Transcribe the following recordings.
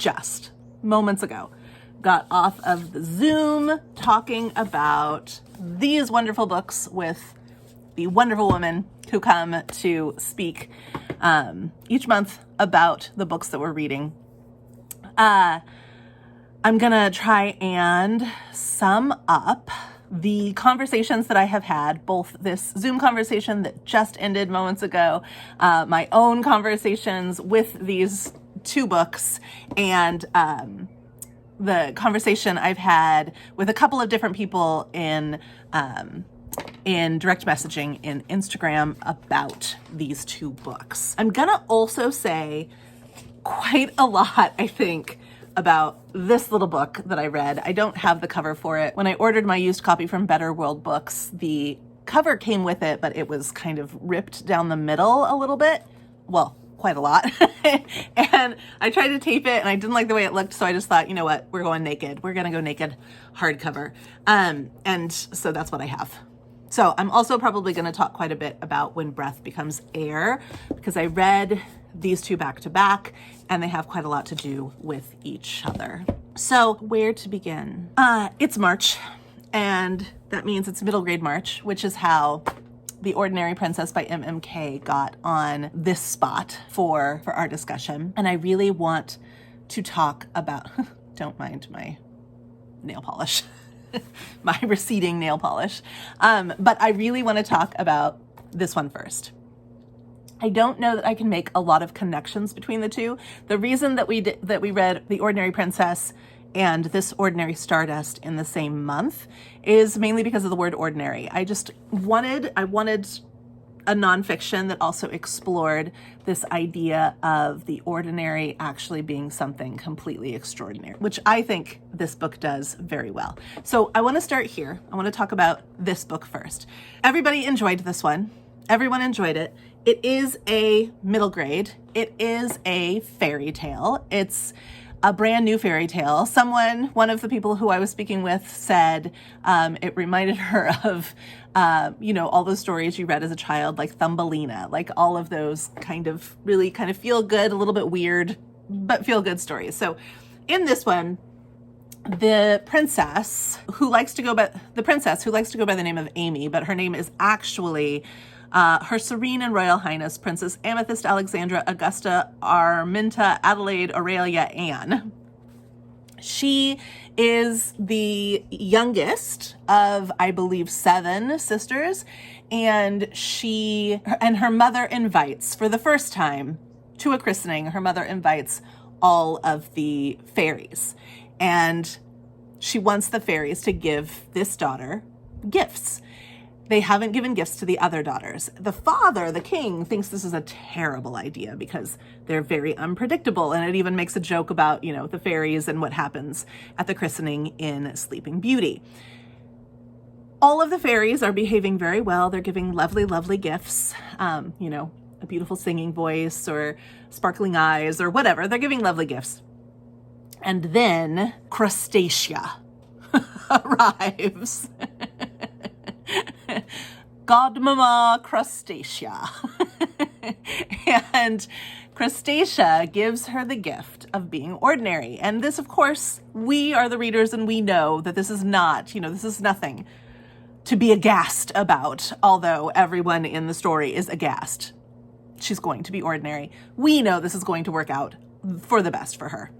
just moments ago got off of the Zoom talking about these wonderful books with the wonderful women who come to speak each month about the books that we're reading. I'm gonna try and sum up the conversations that I have had, both this Zoom conversation that just ended moments ago, my own conversations with these two books, and the conversation I've had with a couple of different people in direct messaging in Instagram about these two books. I'm gonna also say quite a lot, I think, about this little book that I read. I don't have the cover for it. When I ordered my used copy from Better World Books, the cover came with it, but it was kind of ripped down the middle a little bit. Well, quite a lot. And I tried to tape it and I didn't like the way it looked, so I just thought, you know what, we're going naked. We're gonna go naked hardcover. And so that's what I have. So I'm also probably gonna talk quite a bit about When Breath Becomes Air, because I read these two back to back and they have quite a lot to do with each other. So where to begin? It's March, and that means it's middle grade March, which is how The Ordinary Princess by MMK got on this spot for our discussion. And I really want to talk about, don't mind my nail polish, my receding nail polish. But I really want to talk about this one first. I don't know that I can make a lot of connections between the two. The reason that we read The Ordinary Princess and This Ordinary Stardust in the same month is mainly because of the word ordinary. I wanted a nonfiction that also explored this idea of the ordinary actually being something completely extraordinary, which I think this book does very well. So I want to start here. I want to talk about this book first. Everybody enjoyed this one. Everyone enjoyed it. It is a middle grade. It is a fairy tale. It's a brand new fairy tale. One of the people who I was speaking with said it reminded her of, all those stories you read as a child, like Thumbelina, like all of those kind of feel good, a little bit weird, but feel good stories. So in this one, the princess who likes to go by the name of Amy, but her name is actually Her Serene and Royal Highness Princess Amethyst Alexandra Augusta Arminta Adelaide Aurelia Anne. She is the youngest of, I believe, 7 sisters, and her mother invites, for the first time to a christening, her mother invites all of the fairies, and she wants the fairies to give this daughter gifts. They haven't given gifts to the other daughters. The father, the king, thinks this is a terrible idea because they're very unpredictable. And it even makes a joke about, the fairies and what happens at the christening in Sleeping Beauty. All of the fairies are behaving very well. They're giving lovely, lovely gifts. A beautiful singing voice or sparkling eyes or whatever. They're giving lovely gifts. And then Crustacia arrives. Godmama Crustacia. And Crustacia gives her the gift of being ordinary. And this, of course, we are the readers and we know that this is not, this is nothing to be aghast about, although everyone in the story is aghast. She's going to be ordinary. We know this is going to work out for the best for her.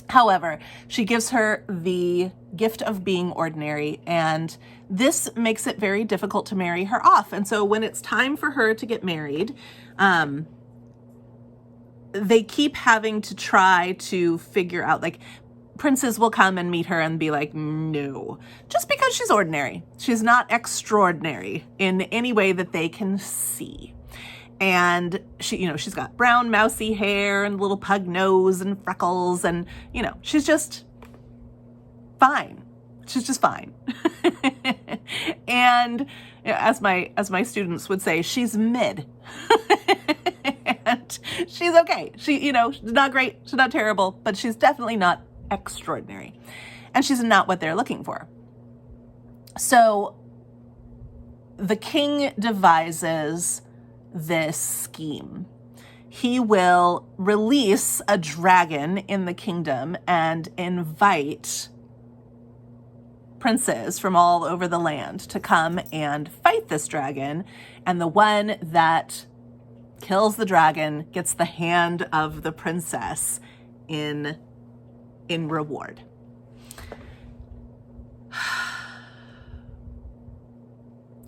However, she gives her the gift of being ordinary, and this makes it very difficult to marry her off. And so when it's time for her to get married, they keep having to try to figure out, princes will come and meet her and be like, no, just because she's ordinary. She's not extraordinary in any way that they can see. And she's got brown mousy hair and little pug nose and freckles and, she's just fine. She's just fine. And as my students would say, she's mid. And she's okay. She's not great. She's not terrible, but she's definitely not extraordinary. And she's not what they're looking for. So the king devises this scheme. he will release a dragon in the kingdom and invite princes from all over the land to come and fight this dragon. And the one that kills the dragon gets the hand of the princess in reward.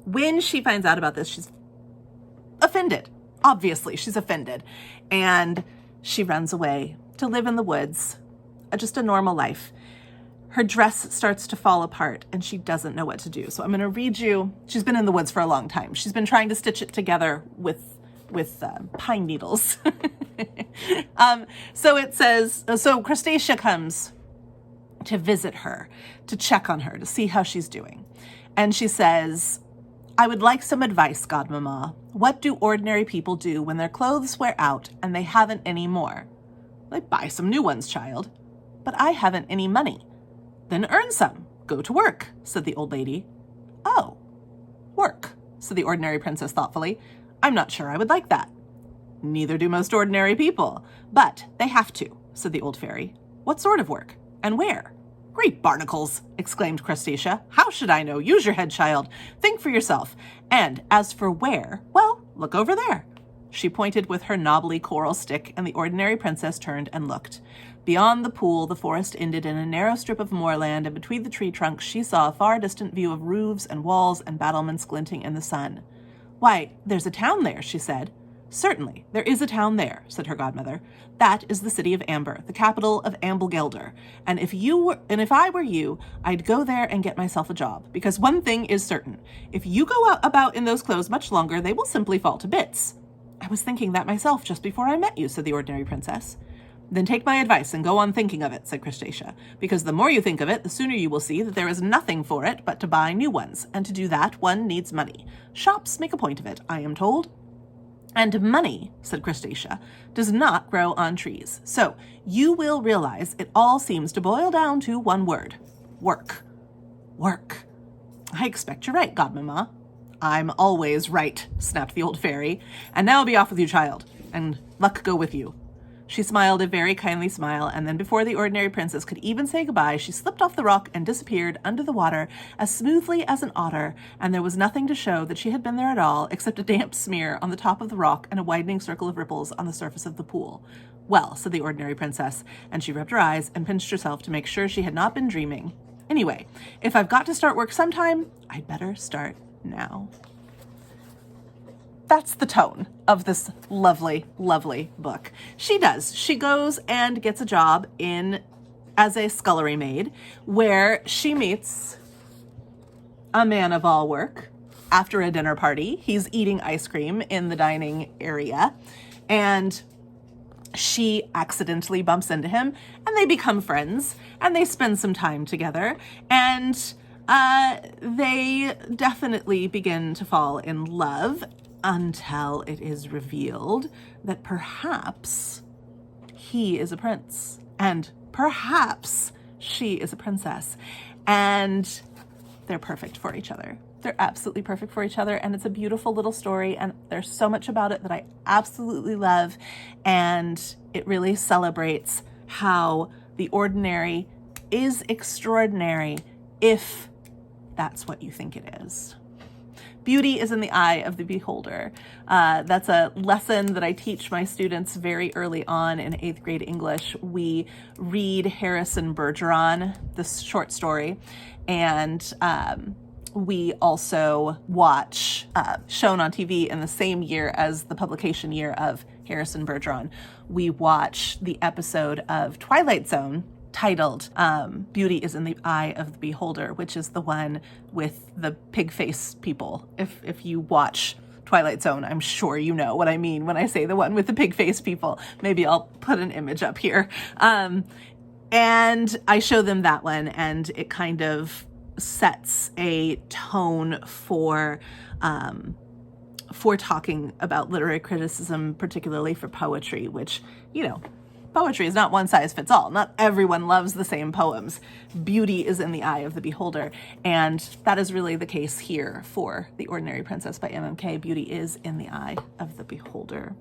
When she finds out about this, she's offended. Obviously, she's offended. And she runs away to live in the woods, just a normal life. Her dress starts to fall apart and she doesn't know what to do. So I'm going to read you. She's been in the woods for a long time. She's been trying to stitch it together with pine needles. So it says, so Crustacea comes to visit her, to check on her, to see how she's doing. And she says, I would like some advice, Godmamma. What do ordinary people do when their clothes wear out and they haven't any more? They buy some new ones, child. But I haven't any money. Then earn some. Go to work, said the old lady. Oh, work, said the ordinary princess thoughtfully. I'm not sure I would like that. Neither do most ordinary people. But they have to, said the old fairy. What sort of work? And where? Great barnacles, exclaimed Crustacea. How should I know? Use your head, child. Think for yourself. And as for where, well, look over there. She pointed with her knobbly coral stick, and the ordinary princess turned and looked. Beyond the pool, the forest ended in a narrow strip of moorland, and between the tree trunks she saw a far distant view of roofs and walls and battlements glinting in the sun. Why, there's a town there, she said. Certainly, there is a town there, said her godmother. That is the city of Amber, the capital of Amblegelder. And if I were you, I'd go there and get myself a job. Because one thing is certain. If you go about in those clothes much longer, they will simply fall to bits. I was thinking that myself just before I met you, said the ordinary princess. Then take my advice and go on thinking of it, said Crustacea. Because the more you think of it, the sooner you will see that there is nothing for it but to buy new ones. And to do that, one needs money. Shops make a point of it, I am told. And money, said Crustacea, does not grow on trees. So you will realize it all seems to boil down to one word. Work. Work. I expect you're right, Godmamma. I'm always right, snapped the old fairy. And now be off with you, child, and luck go with you. She smiled a very kindly smile, and then before the ordinary princess could even say goodbye, she slipped off the rock and disappeared under the water as smoothly as an otter, and there was nothing to show that she had been there at all except a damp smear on the top of the rock and a widening circle of ripples on the surface of the pool. Well, said the ordinary princess, and she rubbed her eyes and pinched herself to make sure she had not been dreaming. Anyway, if I've got to start work sometime, I'd better start now. That's the tone of this lovely, lovely book. She does. She goes and gets a job as a scullery maid, where she meets a man of all work after a dinner party. He's eating ice cream in the dining area, and she accidentally bumps into him, and they become friends, and they spend some time together, and they definitely begin to fall in love until it is revealed that perhaps he is a prince and perhaps she is a princess, and they're perfect for each other. They're absolutely perfect for each other, and it's a beautiful little story, and there's so much about it that I absolutely love, and it really celebrates how the ordinary is extraordinary if that's what you think it is. Beauty is in the eye of the beholder. That's a lesson that I teach my students very early on in 8th grade English. We read Harrison Bergeron, this short story, and we also watch, shown on TV in the same year as the publication year of Harrison Bergeron, we watch the episode of Twilight Zone titled Beauty is in the Eye of the Beholder, which is the one with the pig face people. If you watch Twilight Zone, I'm sure you know what I mean when I say the one with the pig face people. Maybe I'll put an image up here. And I show them that one, and it kind of sets a tone for talking about literary criticism, particularly for poetry, which, you know, poetry is not one size fits all. Not everyone loves the same poems. Beauty is in the eye of the beholder. And that is really the case here for The Ordinary Princess by MMK. Beauty is in the eye of the beholder.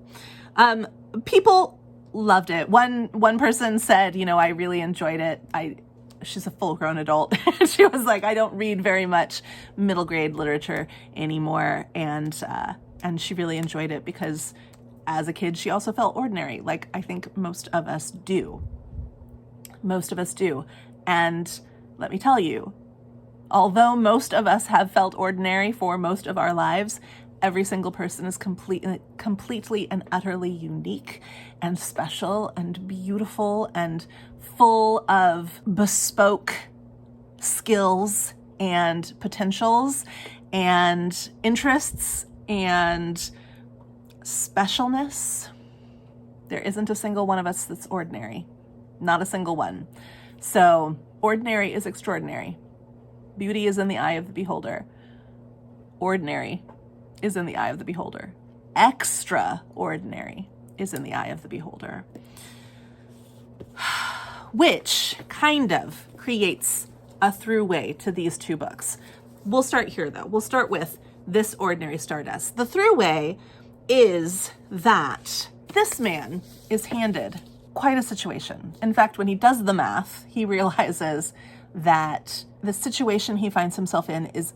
people loved it. One person said, I really enjoyed it. She's a full-grown adult. She was like, I don't read very much middle grade literature anymore, and she really enjoyed it because as a kid she also felt ordinary, like I think most of us do. And let me tell you, although most of us have felt ordinary for most of our lives, every single person is completely and utterly unique and special and beautiful and full of bespoke skills and potentials and interests and specialness. There isn't a single one of us that's ordinary. Not a single one. So ordinary is extraordinary. Beauty is in the eye of the beholder. Ordinary is in the eye of the beholder. Extraordinary is in the eye of the beholder. Which kind of creates a throughway to these two books. We'll start here though. We'll start with This Ordinary Stardust. The throughway is that this man is handed quite a situation. In fact, when he does the math, he realizes that the situation he finds himself in is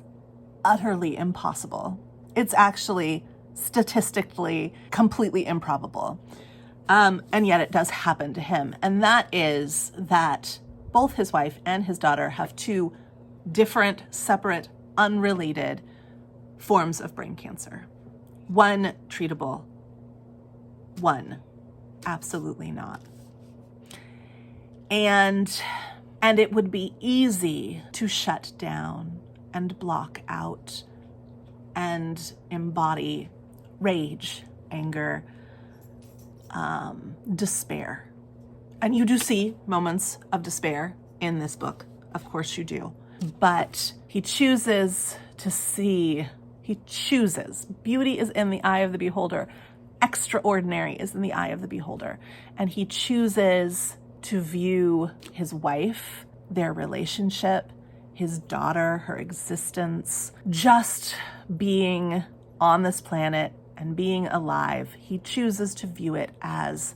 utterly impossible. It's actually statistically completely improbable. And yet it does happen to him. And that is that both his wife and his daughter have two different, separate, unrelated forms of brain cancer. One treatable, one absolutely not. And it would be easy to shut down and block out and embody rage, anger, despair. And you do see moments of despair in this book. Of course you do. But he chooses to see, beauty is in the eye of the beholder. Extraordinary is in the eye of the beholder. And he chooses to view his wife, their relationship, his daughter, her existence, just being on this planet and being alive. He chooses to view it as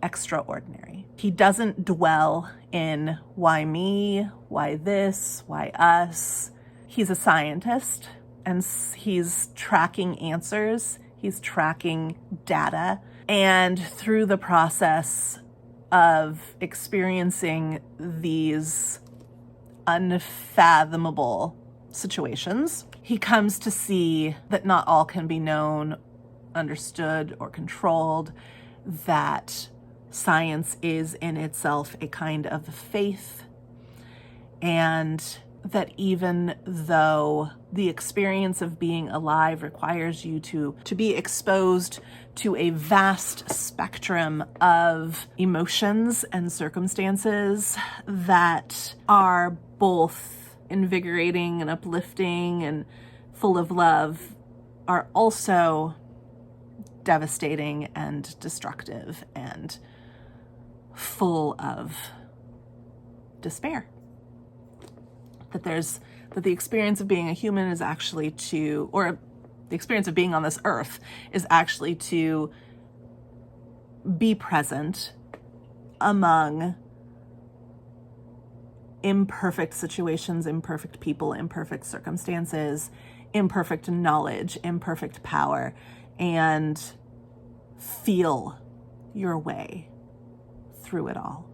extraordinary. He doesn't dwell in why me, why this, why us. He's a scientist and he's tracking answers. He's tracking data. And through the process of experiencing these unfathomable situations, he comes to see that not all can be known, understood, or controlled, that science is in itself a kind of faith, and that even though the experience of being alive requires you to be exposed to a vast spectrum of emotions and circumstances that are both invigorating and uplifting and full of love, are also devastating and destructive and full of despair. That the experience of being a human is actually or the experience of being on this earth is actually to be present among imperfect situations, imperfect people, imperfect circumstances, imperfect knowledge, imperfect power, and feel your way through it all.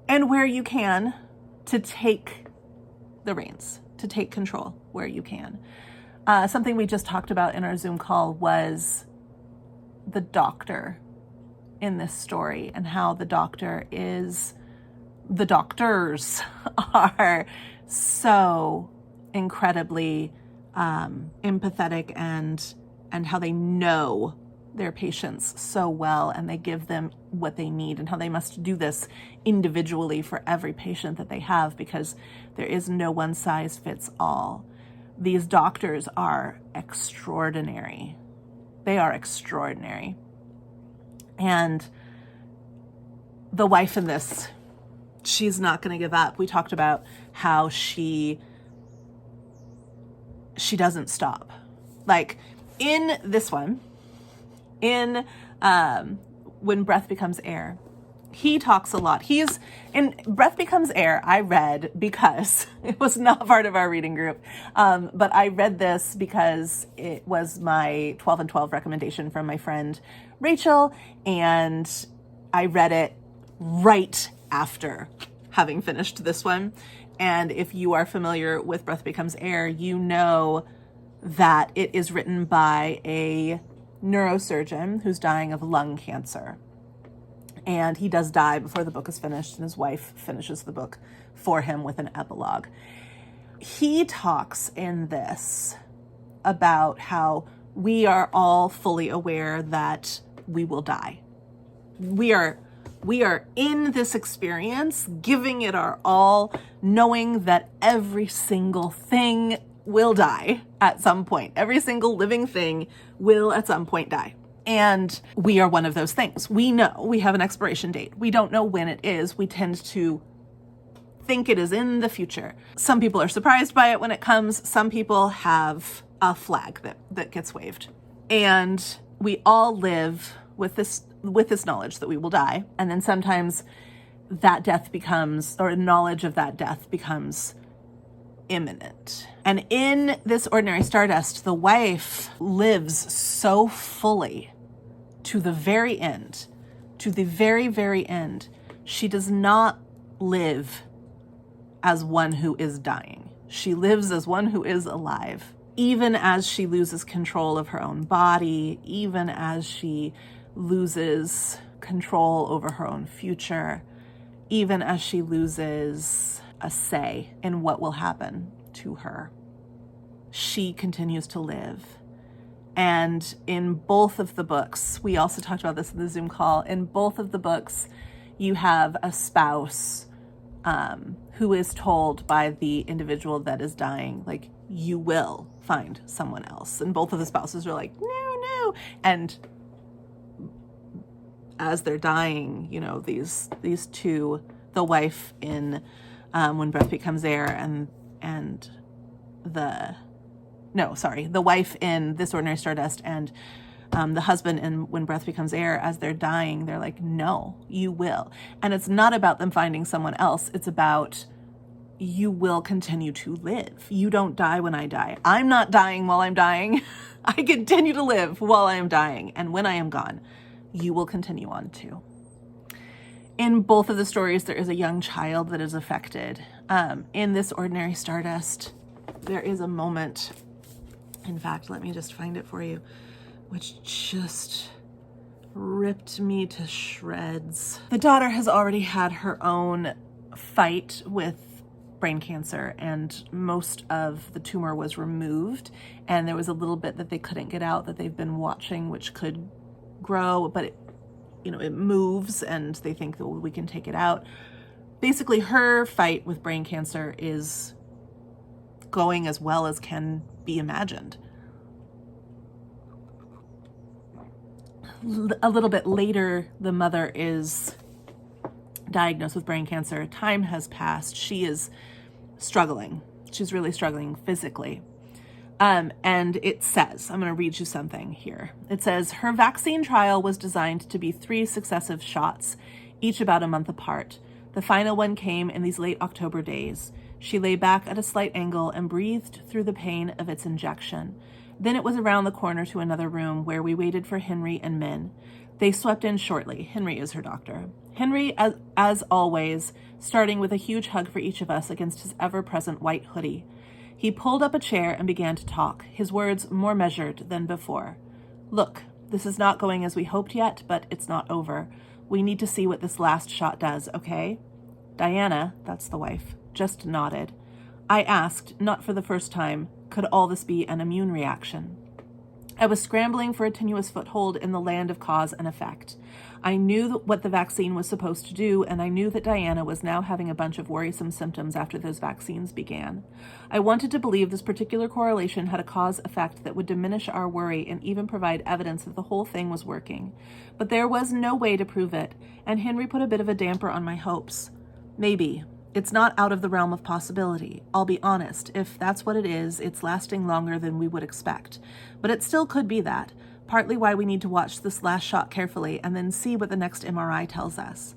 And where you can, to take the reins, to take control where you can. Something we just talked about in our Zoom call was the doctor in this story and how the doctors are so incredibly empathetic and how they know their patients so well, and they give them what they need, and how they must do this individually for every patient that they have, because there is no one size fits all. These doctors are extraordinary. They are extraordinary. And the wife in this, she's not going to give up. We talked about how she doesn't stop. Like in this one, in When Breath Becomes Air, he talks a lot. He's in Breath Becomes Air. I read because it was not part of our reading group. But I read this because it was my 12 and 12 recommendation from my friend Rachel. And I read it right after having finished this one. And if you are familiar with Breath Becomes Air, you know that it is written by a neurosurgeon who's dying of lung cancer. And he does die before the book is finished, and his wife finishes the book for him with an epilogue. He talks in this about how we are all fully aware that we will die. We are in this experience, giving it our all, knowing that every single thing will die at some point. Every single living thing will at some point die. And we are one of those things. We know we have an expiration date. We don't know when it is. We tend to think it is in the future. Some people are surprised by it when it comes. Some people have a flag that gets waved. And we all live with this knowledge that we will die. And then sometimes that death becomes, or knowledge of that death becomes imminent. And in this Ordinary Stardust, the wife lives so fully to the very end, to the very, very end. She does not live as one who is dying. She lives as one who is alive. Even as she loses control of her own body, even as she loses control over her own future, even as she loses a say in what will happen to her, she continues to live. And in both of the books, we also talked about this in the Zoom call, in both of the books, you have a spouse who is told by the individual that is dying, like, you will find someone else. And both of the spouses are like, no. And as they're dying, you know, these two, the wife in When Breath Becomes Air and the wife in This Ordinary Stardust and the husband in When Breath Becomes Air, as they're dying, they're like, no, you will. And it's not about them finding someone else. It's about, you will continue to live. You don't die when I die. I'm not dying while I'm dying. I continue to live while I am dying. And when I am gone, you will continue on too. In both of the stories, there is a young child that is affected. In This Ordinary Stardust, there is a moment, in fact, let me just find it for you, which just ripped me to shreds. The daughter has already had her own fight with brain cancer, and most of the tumor was removed, and there was a little bit that they couldn't get out that they've been watching, which could grow, but it moves, and they think that we can take it out. Basically, her fight with brain cancer is going as well as can be imagined. A little bit later, the mother is diagnosed with brain cancer. Time has passed. She is struggling. She's really struggling physically. And it says, I'm going to read you something here. It says, her vaccine trial was designed to be 3 successive shots, each about a month apart. The final one came in these late October days. She lay back at a slight angle and breathed through the pain of its injection. Then it was around the corner to another room where we waited for Henry and Min. They swept in shortly. Henry is her doctor. Henry, as always, starting with a huge hug for each of us against his ever-present white hoodie. He pulled up a chair and began to talk, his words more measured than before. Look, this is not going as we hoped yet, but it's not over. We need to see what this last shot does, okay? Diana, that's the wife, just nodded. I asked, not for the first time, could all this be an immune reaction? I was scrambling for a tenuous foothold in the land of cause and effect. I knew what the vaccine was supposed to do, and I knew that Diana was now having a bunch of worrisome symptoms after those vaccines began. I wanted to believe this particular correlation had a cause-effect that would diminish our worry and even provide evidence that the whole thing was working. But there was no way to prove it, and Henry put a bit of a damper on my hopes. Maybe. It's not out of the realm of possibility. I'll be honest, if that's what it is, it's lasting longer than we would expect. But it still could be that. partly why we need to watch this last shot carefully and then see what the next MRI tells us.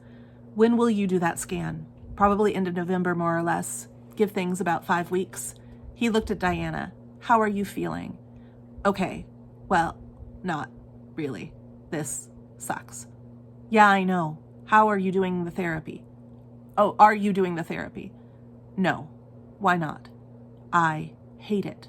When will you do that scan? Probably into November, more or less. Give things about 5 weeks. He looked at Diana. How are you feeling? Okay. Well, not really. This sucks. Yeah, I know. How are you doing the therapy? Oh, are you doing the therapy? No. Why not? I hate it.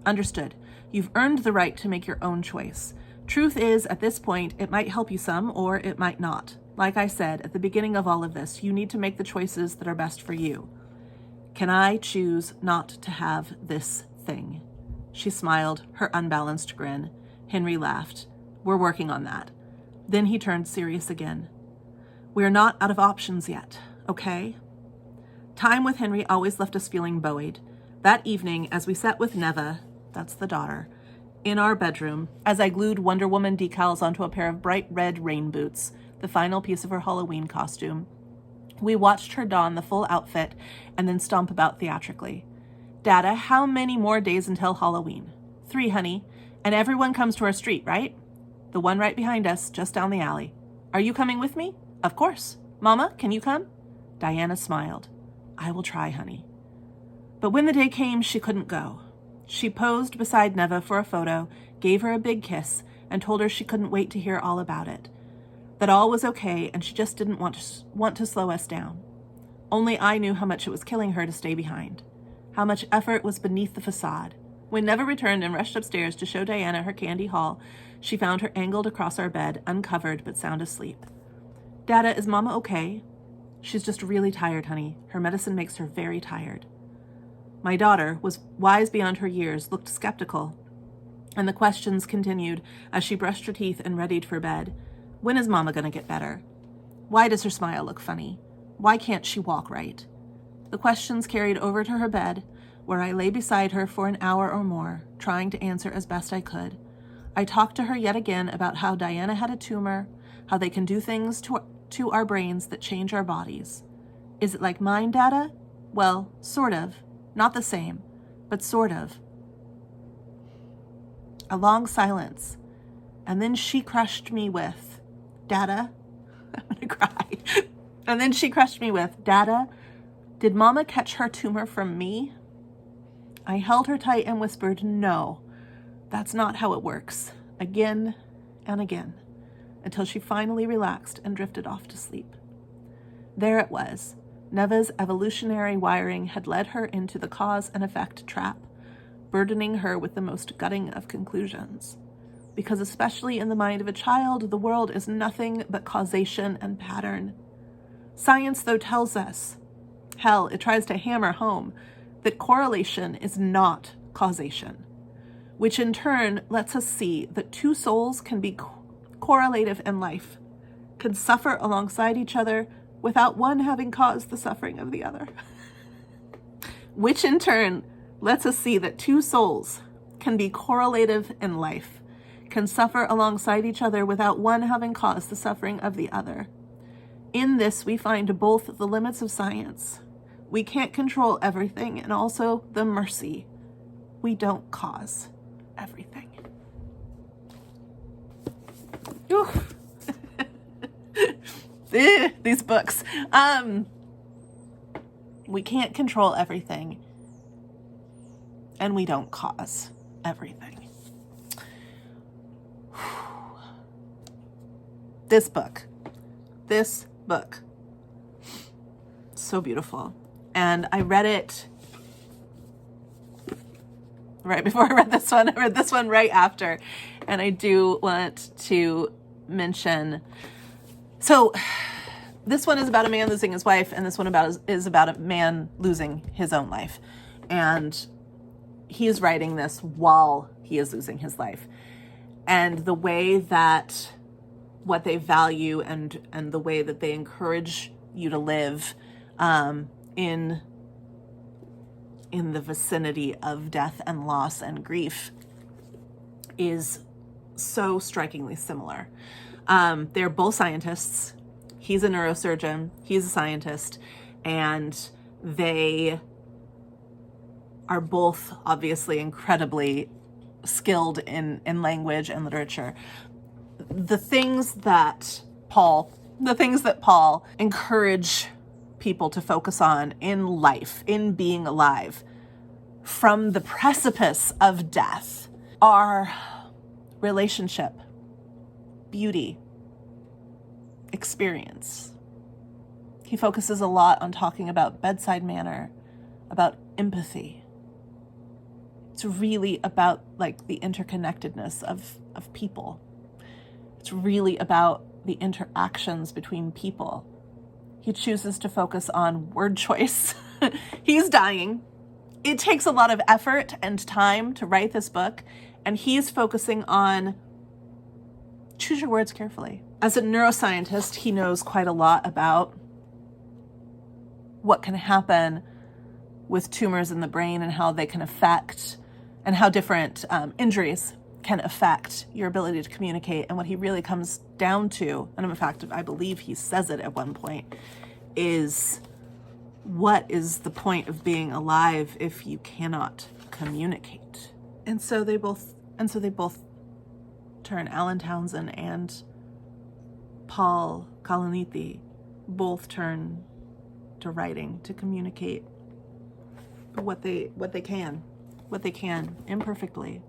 Understood. You've earned the right to make your own choice. Truth is, at this point, it might help you some or it might not. Like I said, at the beginning of all of this, you need to make the choices that are best for you. Can I choose not to have this thing? She smiled, her unbalanced grin. Henry laughed. We're working on that. Then he turned serious again. We're not out of options yet, okay? Time with Henry always left us feeling buoyed. That evening, as we sat with Neva, that's the daughter, in our bedroom, as I glued Wonder Woman decals onto a pair of bright red rain boots, the final piece of her Halloween costume, we watched her don the full outfit and then stomp about theatrically. Dada, how many more days until Halloween? 3, honey. And everyone comes to our street, right? The one right behind us, just down the alley. Are you coming with me? Of course. Mama, can you come? Diana smiled. I will try, honey. But when the day came, she couldn't go. She posed beside Neva for a photo, gave her a big kiss, and told her she couldn't wait to hear all about it. That all was okay, and she just didn't want to slow us down. Only I knew how much it was killing her to stay behind. How much effort was beneath the facade. When Neva returned and rushed upstairs to show Diana her candy haul, she found her angled across our bed, uncovered but sound asleep. Dada, is Mama okay? She's just really tired, honey. Her medicine makes her very tired. My daughter, was wise beyond her years, looked skeptical, and the questions continued as she brushed her teeth and readied for bed. When is Mama gonna get better? Why does her smile look funny? Why can't she walk right? The questions carried over to her bed, where I lay beside her for an hour or more, trying to answer as best I could. I talked to her yet again about how Diana had a tumor, how they can do things to our brains that change our bodies. Is it like mine, Dada? Well, sort of. Not the same, but sort of. A long silence, and then she crushed me with, Dada, I'm gonna cry. And then she crushed me with, Dada, did Mama catch her tumor from me? I held her tight and whispered, no, that's not how it works. Again and again, until she finally relaxed and drifted off to sleep. There it was. Neva's evolutionary wiring had led her into the cause and effect trap, burdening her with the most gutting of conclusions. Because especially in the mind of a child, the world is nothing but causation and pattern. Science, though, tells us, hell, it tries to hammer home, that correlation is not causation, which in turn lets us see that two souls can be correlative in life, can suffer alongside each other without one having caused the suffering of the other. Which in turn lets us see that two souls can be correlative in life, can suffer alongside each other without one having caused the suffering of the other. In this, we find both the limits of science. We can't control everything, and also the mercy. We don't cause everything. Oof. These books. We can't control everything, and we don't cause everything. This book, so beautiful. And I read it right before I read this one. I read this one right after. And I do want to mention, so this one is about a man losing his wife, and this one is about a man losing his own life. And he is writing this while he is losing his life. And the way that what they value and the way that they encourage you to live in the vicinity of death and loss and grief is so strikingly similar. They're both scientists. He's a neurosurgeon, he's a scientist, and they are both obviously incredibly skilled in language and literature. The things that Paul encourage people to focus on in life, in being alive, from the precipice of death, are relationship, beauty, experience. He focuses a lot on talking about bedside manner, about empathy. It's really about like the interconnectedness of people. It's really about the interactions between people. He chooses to focus on word choice. He's dying. It takes a lot of effort and time to write this book, and he's focusing on choose your words carefully. As a neuroscientist, he knows quite a lot about what can happen with tumors in the brain and how they can affect, and how different injuries can affect your ability to communicate. And what he really comes down to, and in fact, I believe he says it at one point, is what is the point of being alive if you cannot communicate? And so they both turn, Alan Townsend and Paul Kalanithi both turn to writing to communicate what they can imperfectly.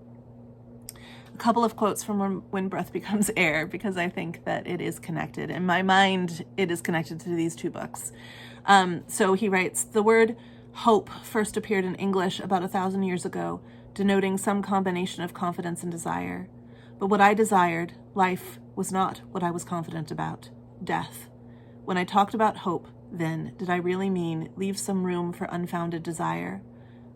A couple of quotes from When Breath Becomes Air, because I think that it is connected. In my mind, it is connected to these two books. So he writes, "The word hope first appeared in English about 1,000 years ago, denoting some combination of confidence and desire. But what I desired, life, was not what I was confident about, death. When I talked about hope, then, did I really mean leave some room for unfounded desire?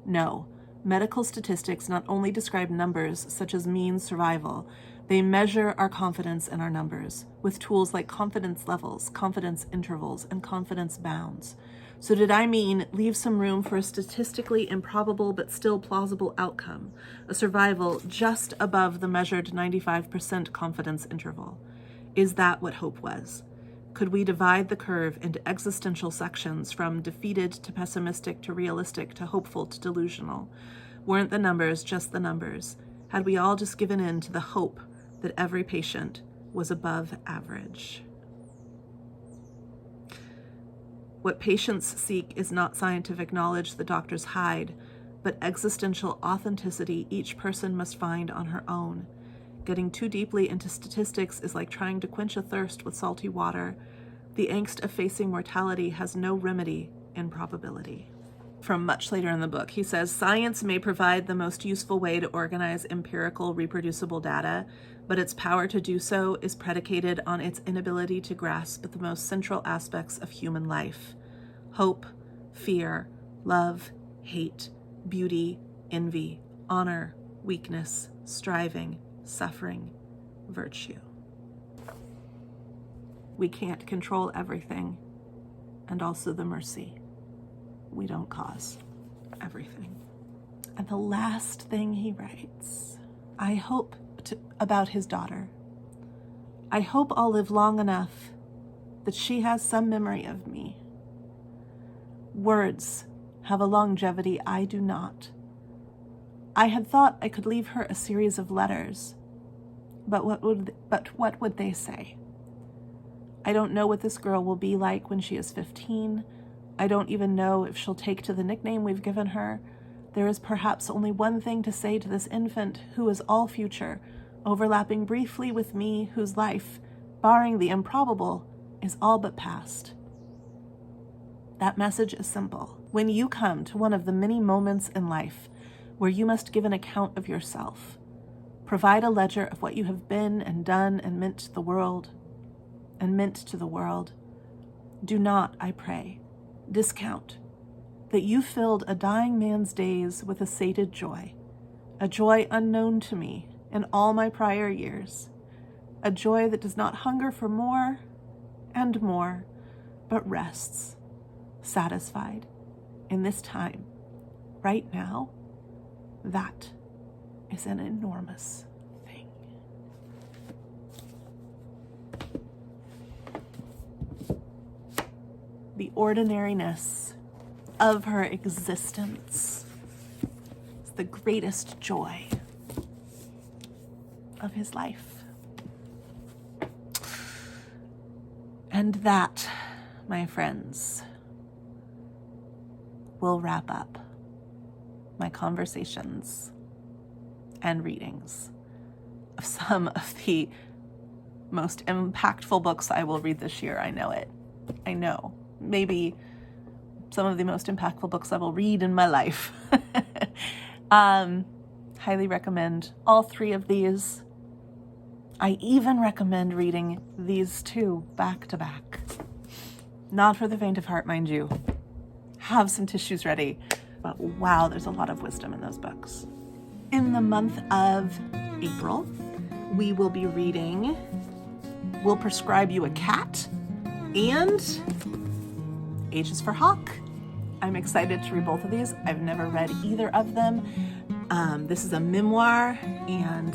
No. Medical statistics not only describe numbers such as mean survival, they measure our confidence in our numbers with tools like confidence levels, confidence intervals, and confidence bounds. So did I mean leave some room for a statistically improbable but still plausible outcome, a survival just above the measured 95% confidence interval? Is that what hope was? Could we divide the curve into existential sections from defeated to pessimistic to realistic to hopeful to delusional? Weren't the numbers just the numbers? Had we all just given in to the hope that every patient was above average? What patients seek is not scientific knowledge the doctors hide, but existential authenticity each person must find on her own. Getting too deeply into statistics is like trying to quench a thirst with salty water. The angst of facing mortality has no remedy in probability." From much later in the book, he says, "Science may provide the most useful way to organize empirical, reproducible data, but its power to do so is predicated on its inability to grasp the most central aspects of human life: hope, fear, love, hate, beauty, envy, honor, weakness, striving, suffering, virtue." We can't control everything, and also the mercy. We don't cause everything. And the last thing he writes, about his daughter. "I hope I'll live long enough that she has some memory of me. Words have a longevity I do not. I had thought I could leave her a series of letters, but what would they say? I don't know what this girl will be like when she is 15. I don't even know if she'll take to the nickname we've given her. There is perhaps only one thing to say to this infant who is all future, overlapping briefly with me, whose life, barring the improbable, is all but past. That message is simple. When you come to one of the many moments in life where you must give an account of yourself, provide a ledger of what you have been and done and meant to the world, do not, I pray, discount that you filled a dying man's days with a sated joy, a joy unknown to me in all my prior years, a joy that does not hunger for more and more, but rests, satisfied in this time, right now. That is an enormous thing." The ordinariness of her existence is the greatest joy of his life. And that, my friends, will wrap up my conversations and readings of some of the most impactful books I will read this year. I know it. I know. Maybe some of the most impactful books I will read in my life. Highly recommend all 3 of these. I even recommend reading these 2 back to back. Not for the faint of heart, mind you. Have some tissues ready. But wow, there's a lot of wisdom in those books. In the month of April, we will be reading We'll Prescribe You a Cat and H is for Hawk. I'm excited to read both of these. I've never read either of them. This is a memoir, and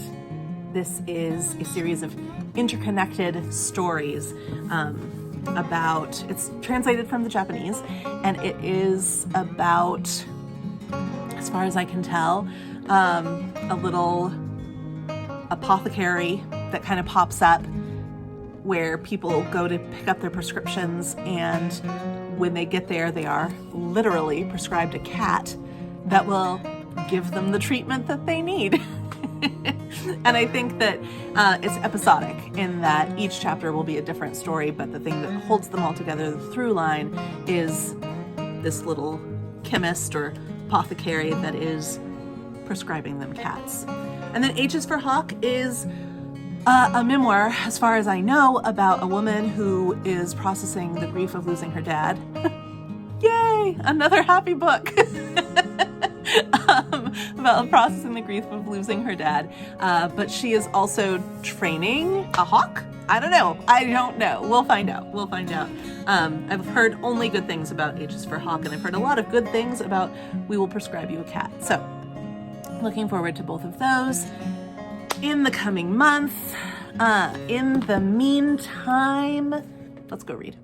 this is a series of interconnected stories about, it's translated from the Japanese, and it is about, as far as I can tell, a little apothecary that kind of pops up where people go to pick up their prescriptions, and when they get there, they are literally prescribed a cat that will give them the treatment that they need. And I think that it's episodic in that each chapter will be a different story, but the thing that holds them all together, the through line, is this little chemist or apothecary that is prescribing them cats. And then H is for Hawk is a memoir, as far as I know, about a woman who is processing the grief of losing her dad. Yay! Another happy book. About processing the grief of losing her dad. But she is also training a hawk? I don't know. We'll find out. I've heard only good things about H is for Hawk, and I've heard a lot of good things about We Will Prescribe You a Cat. So, looking forward to both of those in the coming month. In the meantime, let's go read.